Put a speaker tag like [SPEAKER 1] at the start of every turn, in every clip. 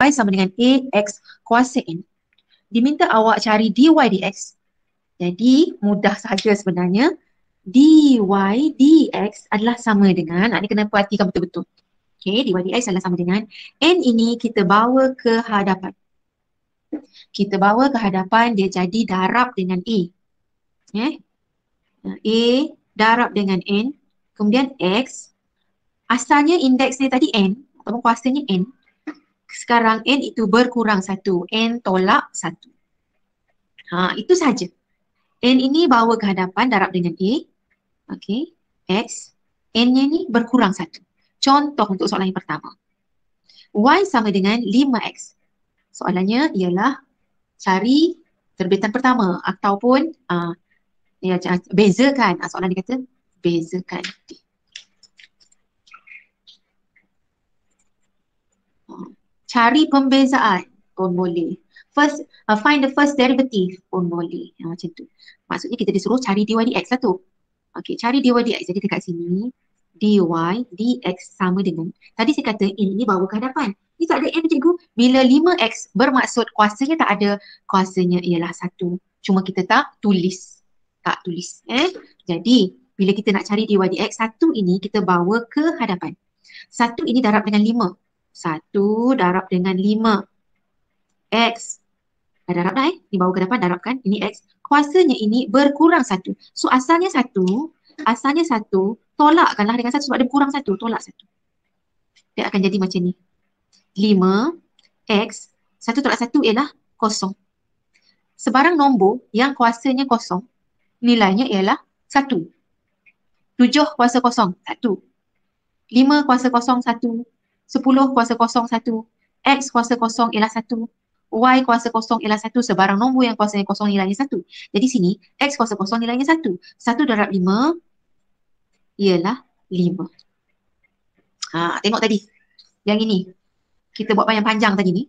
[SPEAKER 1] Y sama dengan AX kuasa N. Diminta awak cari dy dx. Jadi mudah sahaja sebenarnya. Dy dx adalah sama dengan, ini kena perhatikan betul-betul. Okay, dy dx adalah sama dengan N ini kita bawa ke hadapan. Kita bawa ke hadapan, dia jadi darab dengan A. A darab dengan N. Kemudian X. Asalnya indeksnya tadi N. Ataupun kuasanya N. Sekarang N itu berkurang 1. N tolak 1. Itu saja. N ini bawa ke hadapan darab dengan A. Okey. X. N-nya ni berkurang 1. Contoh untuk soalan yang pertama. Y sama dengan 5X. Soalannya ialah cari terbitan pertama ataupun bezakan. Soalan dia kata bezakan. Cari pembezaan pun boleh. Find the first derivative pun boleh. Macam tu. Maksudnya kita disuruh cari dy dx lah tu. Okey, cari dy dx. Jadi dekat sini dy dx sama dengan, tadi saya kata N ini bawa ke hadapan. Ni tak ada N cikgu. Bila 5x bermaksud kuasanya tak ada. Kuasanya ialah 1. Cuma kita tak tulis. Jadi bila kita nak cari dy dx, 1 ini kita bawa ke hadapan. 1 ini darab dengan 5. 1 darab dengan 5. X. Darab dah dibawa ke depan, darabkan. Ini X. Kuasanya ini berkurang 1. So asalnya 1. Tolakkanlah dengan 1 sebab dia berkurang 1. Tolak 1. Dia akan jadi macam ni. 5. X. 1 tolak 1 ialah 0. Sebarang nombor yang kuasanya 0, nilainya ialah 1. 7 kuasa 0, 1. 5 kuasa 0, 1. 10 kuasa 0, 1. X kuasa 0 ialah 1. Y kuasa 0 ialah 1. Sebarang nombor yang kuasanya 0 nilainya 1. Jadi sini X kuasa 0 nilainya 1. 1 darab 5 ialah 5. Tengok tadi. Yang ini. Kita buat panjang-panjang tadi ni.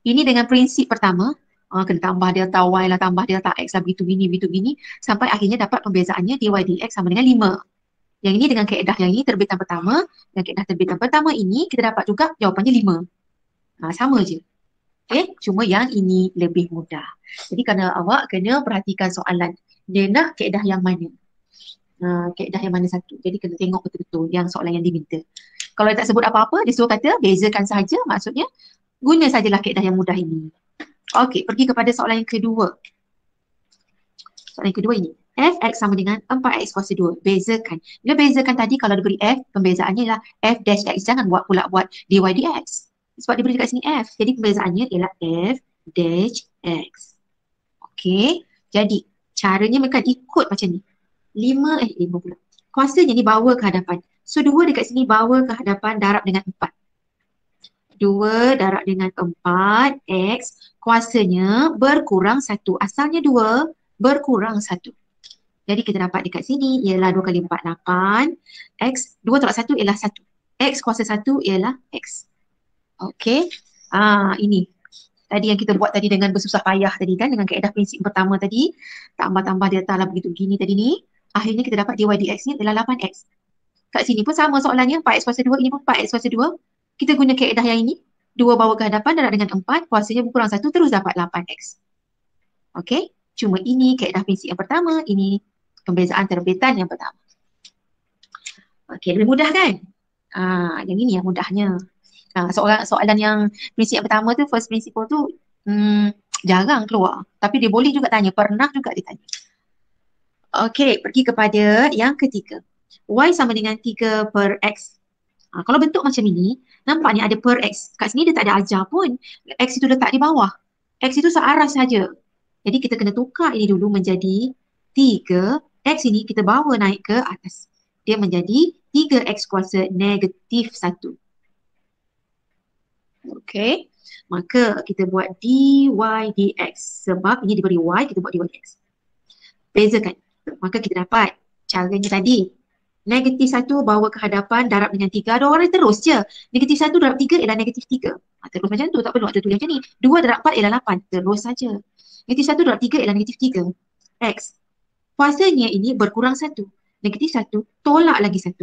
[SPEAKER 1] Ini dengan prinsip pertama. Kena tambah delta Y lah, tambah delta X lah, begitu gini. Sampai akhirnya dapat pembezaannya dy dx sama dengan 5. Yang ini dengan kaedah yang ini terbitan pertama. Dan kaedah terbitan pertama ini kita dapat juga jawapannya 5. Sama je. Okay? Cuma yang ini lebih mudah. Jadi kerana awak kena perhatikan soalan. Dia nak kaedah yang mana? Kaedah yang mana satu. Jadi kena tengok betul-betul yang soalan yang diminta. Kalau dia tak sebut apa-apa, dia suruh kata bezakan sahaja. Maksudnya guna sajalah kaedah yang mudah ini. Okey, pergi kepada soalan yang kedua. Soalan yang kedua ini. Fx sama dengan 4x kuasa 2. Bezakan. Bila bezakan tadi, kalau diberi F, pembezaannya ialah F dash X. Jangan buat dy dx. Sebab dia beri dekat sini F. Jadi pembezaannya ialah F dash X. Okey. Jadi caranya mereka ikut macam ni. 5 pula. Kuasanya ni bawa ke hadapan. So 2 dekat sini bawa ke hadapan, darab dengan 4. 2 darab dengan 4. X. Kuasanya berkurang 1. Asalnya 2 berkurang 1. Jadi kita dapat dekat sini ialah 2 kali 4, 8. X, 2 tolak 1 ialah 1. X kuasa 1 ialah X. Okey. Ini. Tadi yang kita buat tadi dengan bersusah payah tadi kan. Dengan kaedah prinsip pertama tadi. Tambah-tambah delta lah begitu gini tadi ni. Akhirnya kita dapat dy dx ni ialah 8x. Kat sini pun sama soalannya. 4x kuasa 2. Ini pun 4x kuasa 2. Kita guna kaedah yang ini. 2 bawa ke hadapan darab dengan 4. Kuasanya berkurang 1 terus dapat 8x. Okey. Cuma ini kaedah prinsip yang pertama. Ini pembezaan terbitan yang pertama. Okey, lebih mudah kan? Yang ini yang mudahnya. Soalan yang prinsip yang pertama tu, first principle tu jarang keluar. Tapi dia boleh juga tanya, pernah juga dia tanya. Okey, pergi kepada yang ketiga. Y sama dengan 3 per X. Kalau bentuk macam ini, nampaknya ada per X. Kat sini dia tak ada ajar pun. X itu letak di bawah. X itu searah saja. Jadi kita kena tukar ini dulu menjadi 3. X ini kita bawa naik ke atas. Dia menjadi 3X kuasa negatif 1. Okey. Maka kita buat dy dx. Sebab ini diberi Y, kita buat dy dx. Bezakan. Maka kita dapat caranya tadi. Negatif 1 bawa ke hadapan, darab dengan 3. Ada orang terus je. Negatif 1 darab 3 ialah negatif 3. Terus macam tu, tak perlu ada tulis macam ni. 2 darab 4 ialah 8. Terus saja. Negatif 1 darab 3 ialah negatif 3. X. Kuasanya ini berkurang 1. Negatif 1 tolak lagi 1.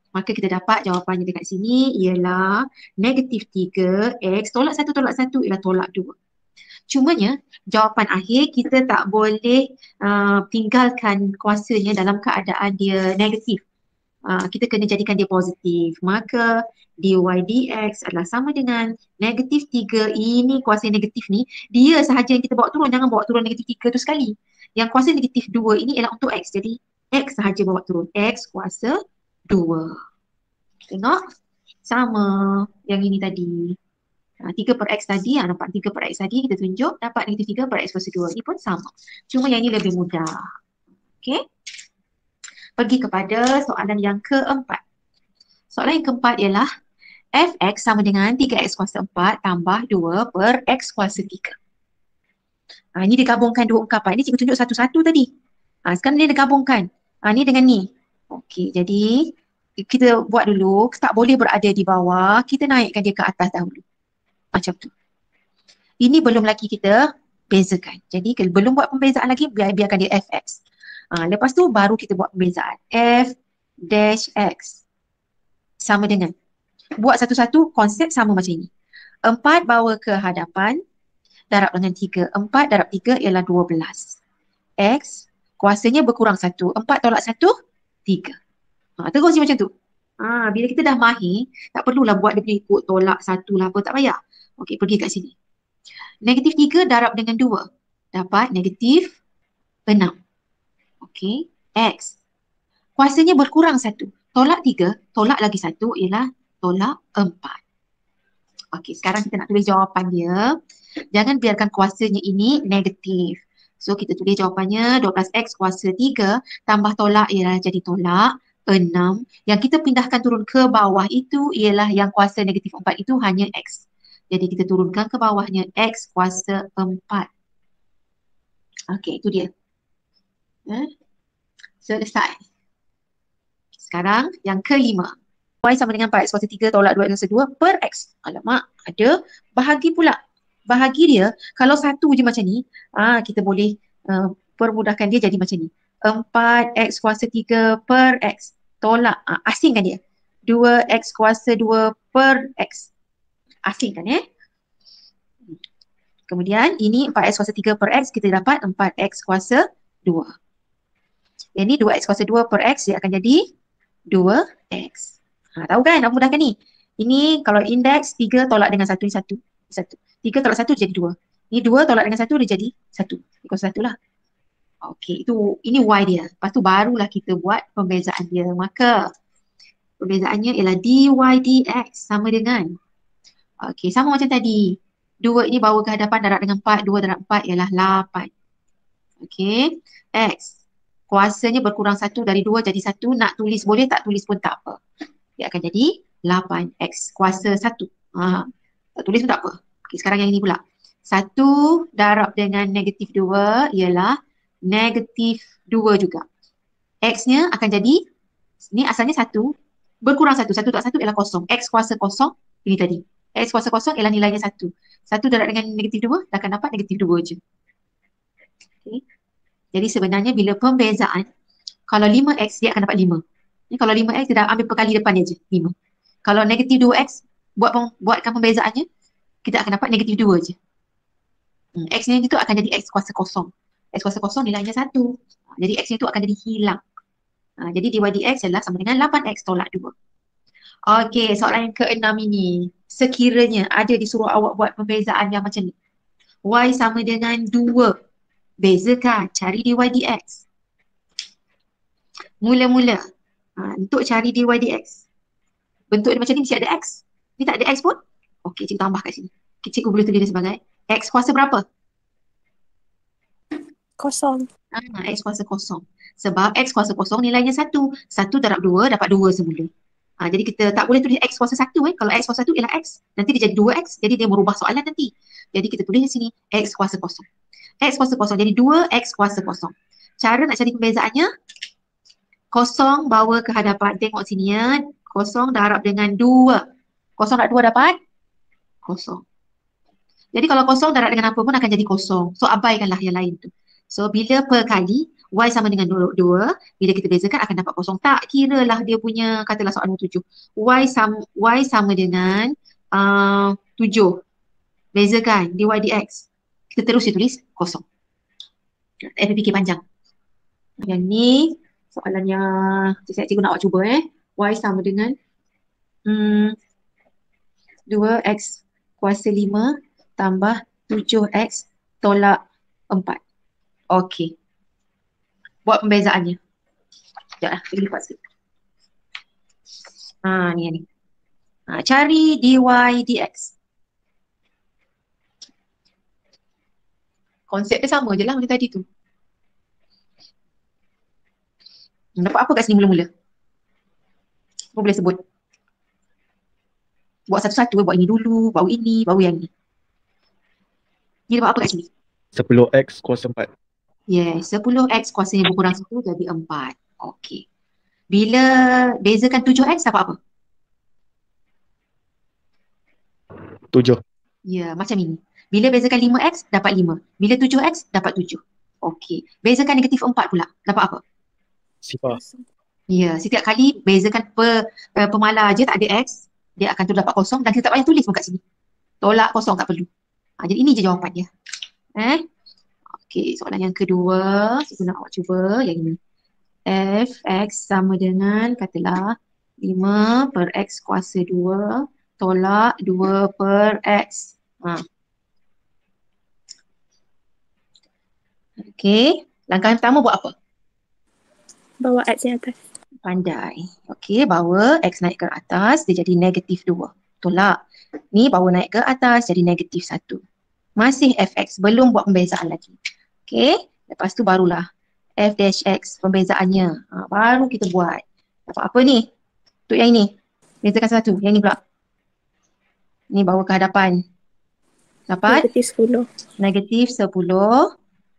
[SPEAKER 1] Maka kita dapat jawapannya dekat sini ialah negatif 3x tolak satu ialah tolak 2. Cumanya jawapan akhir kita tak boleh tinggalkan kuasanya dalam keadaan dia negatif. Kita kena jadikan dia positif. Maka dy dx adalah sama dengan negatif 3. Ini kuasa negatif ni, dia sahaja yang kita bawa turun. Jangan bawa turun negatif 3 tu sekali. Yang kuasa negatif 2 ini ialah untuk x. Jadi x sahaja bawa turun. X kuasa 2. Tengok. Sama yang ini tadi. 3 per x tadi, nampak 3 per x tadi kita tunjuk dapat negatif 3 per x kuasa 2. Ini pun sama. Cuma yang ini lebih mudah. Okey. Pergi kepada soalan yang keempat. Soalan yang keempat ialah fx sama dengan 3x kuasa 4 tambah 2 per x kuasa 3. Ini digabungkan dua ungkapan. Ini cikgu tunjuk satu-satu tadi. Sekarang dia digabungkan. Ni dengan ni. Okey, jadi kita buat dulu. Tak boleh berada di bawah. Kita naikkan dia ke atas dahulu. Macam tu. Ini belum lagi kita bezakan. Jadi belum buat pembezaan lagi, biarkan dia fx. Lepas tu baru kita buat pembezaan. F dash x sama dengan. Buat satu-satu konsep sama macam ini. 4 bawa ke hadapan, darab dengan 3. 4 darab 3 ialah 12. X kuasanya berkurang 1. 4 tolak 1, 3. Terus macam tu. Bila kita dah mahir, tak perlulah buat dia punya ikut tolak 1 lah apa, tak payah. Okey, pergi kat sini. Negatif 3 darab dengan 2. Dapat negatif 6. Okey, X. Kuasanya berkurang 1. Tolak 3, tolak lagi 1 ialah tolak 4. Okey, sekarang kita nak tulis jawapan dia. Jangan biarkan kuasanya ini negatif. So, kita tulis jawapannya 12x kuasa 3 tambah tolak ialah jadi tolak 6. Yang kita pindahkan turun ke bawah itu ialah yang kuasa negatif 4 itu hanya x. Jadi, kita turunkan ke bawahnya x kuasa 4. Okey, itu dia. Selesai. Sekarang yang kelima. Y sama dengan 4x kuasa 3 tolak 2x kuasa 2 per x. Alamak, ada bahagi pula. Bahagi dia, kalau satu je macam ni, kita boleh permudahkan dia jadi macam ni. 4x kuasa 3 per x. Tolak, asingkan dia. 2x kuasa 2 per x. Asingkan Kemudian ini 4x kuasa 3 per x, kita dapat 4x kuasa 2. Yang ni 2x kuasa 2 per x, dia akan jadi 2x. Tahu kan? Nak mudahkan ni. Ini kalau indeks 3 tolak dengan 1 ni 1. 3 tolak 1 jadi 2. Ini 2 tolak dengan 1 dia jadi 1. Ikut 1 lah. Okey, ini y dia. Lepas tu barulah kita buat pembezaan dia. Maka pembezaannya ialah dy dx sama dengan. Okey, sama macam tadi. 2 ini bawa ke hadapan darab dengan 4. 2 darab 4 ialah 8. Okey, x. Kuasanya berkurang 1 dari 2 jadi 1. Nak tulis boleh, tak tulis pun tak apa. Dia akan jadi 8x kuasa 1. Tak tulis pun tak apa. Okay, sekarang yang ini pula. 1 darab dengan negatif 2 ialah negatif 2 juga. X-nya akan jadi, ni asalnya 1, berkurang 1. 1 tak 1 ialah kosong. X kuasa kosong, ini tadi. X kuasa kosong ialah nilainya 1. 1 darab dengan negatif 2, dah akan dapat negatif 2 je. Okay. Jadi sebenarnya bila pembezaan, kalau 5x dia akan dapat 5. Ni kalau 5x dia dah ambil perkali depan dia je, 5. Kalau negatif 2x, buatkan pembezaannya, kita akan dapat negatif 2 je. X-nya itu akan jadi x kuasa kosong. X kuasa kosong nilainya 1. Jadi x-nya itu akan jadi hilang. Jadi dy dx adalah sama dengan 8x tolak 2. Okey, soalan yang ke-6 ini. Sekiranya ada disuruh awak buat pembezaan yang macam ni. Y sama dengan 2. Bezakan, cari dy dx. Mula-mula, untuk cari dy dx. Bentuk dia macam ni mesti ada x. Ni tak ada x pun. Okey, cikgu tambah kat sini. Cikgu boleh tulis dia sebagai x kuasa berapa?
[SPEAKER 2] Kosong.
[SPEAKER 1] X kuasa kosong. Sebab x kuasa kosong nilainya 1. 1 darab 2 dapat 2 semula. Jadi kita tak boleh tulis x kuasa 1. Kalau x kuasa 1 ialah x. Nanti dia jadi 2x. Jadi dia merubah soalan nanti. Jadi kita tulis di sini x kuasa kosong. X kuasa kosong. Jadi 2x kuasa kosong. Cara nak cari pembezaannya, kosong bawa ke hadapan. Tengok sini ya. Kosong darab dengan 2. Kosong darab 2 dapat? Kosong. Jadi kalau kosong darab dengan apa pun akan jadi kosong. So abaikanlah yang lain tu. So bila perkali, Y sama dengan 2. Bila kita bezakan akan dapat kosong. Tak kira lah dia punya, katalah soalan 7. Y sama dengan 7. Bezakan dy dx. Kita terus tulis kosong. Tak payah fikir panjang. Yang ni soalan yang cikgu nak awak cuba Y sama dengan 2x kuasa 5 tambah 7x tolak 4. Okey. Buat pembezaannya. Sekejap lah, kita lipat sikit. Ni. Cari dy dx. Konsep dia sama je lah macam tadi tu. Dapat apa kat sini mula-mula? Apa boleh sebut? Buat satu-satu, buat ini dulu, baru ini, baru yang ni. Ni dapat apa kat sini?
[SPEAKER 2] 10x kuasa 4.
[SPEAKER 1] Yes, 10x kuasanya berkurang 1 jadi 4. Okey. Bila bezakan 7x dapat apa?
[SPEAKER 2] 7.
[SPEAKER 1] Ya, macam ini. Bila bezakan 5x dapat 5. Bila 7x dapat 7. Okey. Bezakan negatif 4 pula. Dapat apa?
[SPEAKER 2] Sifar.
[SPEAKER 1] Ya, setiap kali bezakan pemalar je tak ada x, dia akan terus dapat kosong dan kita tak payah tulis pun kat sini. Tolak kosong tak perlu. Jadi ini je jawapan dia. Okey, soalan yang kedua. Saya nak awak cuba yang ini. Fx sama dengan katalah 5 per x kuasa 2 tolak 2 per x. Okey, langkah pertama buat apa?
[SPEAKER 3] Bawa x yang atas.
[SPEAKER 1] Pandai. Okey, bawa x naik ke atas, dia jadi negatif 2. Tolak. Ni bawa naik ke atas, jadi negatif 1. Masih fx, belum buat pembezaan lagi. Okey, lepas tu barulah f dash x pembezaannya. Baru kita buat. Dapat apa ni? Untuk yang ini. Bezakan satu. Yang ni pula. Ni bawa ke hadapan. Dapat?
[SPEAKER 3] Negatif 10.
[SPEAKER 1] Negatif 10.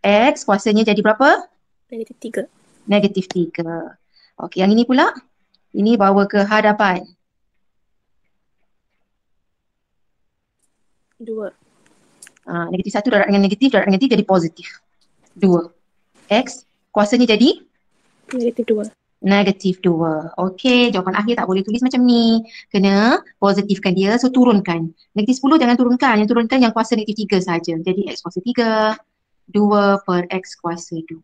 [SPEAKER 1] X kuasanya jadi berapa?
[SPEAKER 3] Negatif 3.
[SPEAKER 1] Negatif 3. Okey, yang ini pula. Ini bawa ke hadapan.
[SPEAKER 3] 2.
[SPEAKER 1] Negatif 1 darab dengan negatif jadi positif. 2. X kuasanya jadi?
[SPEAKER 3] Negatif 2.
[SPEAKER 1] Negatif 2. Okey, jawapan akhir tak boleh tulis macam ni. Kena positifkan dia, so turunkan. Negatif 10 jangan turunkan. Yang turunkan yang kuasa negatif 3 saja. Jadi X kuasa 3. 2 per X kuasa 2.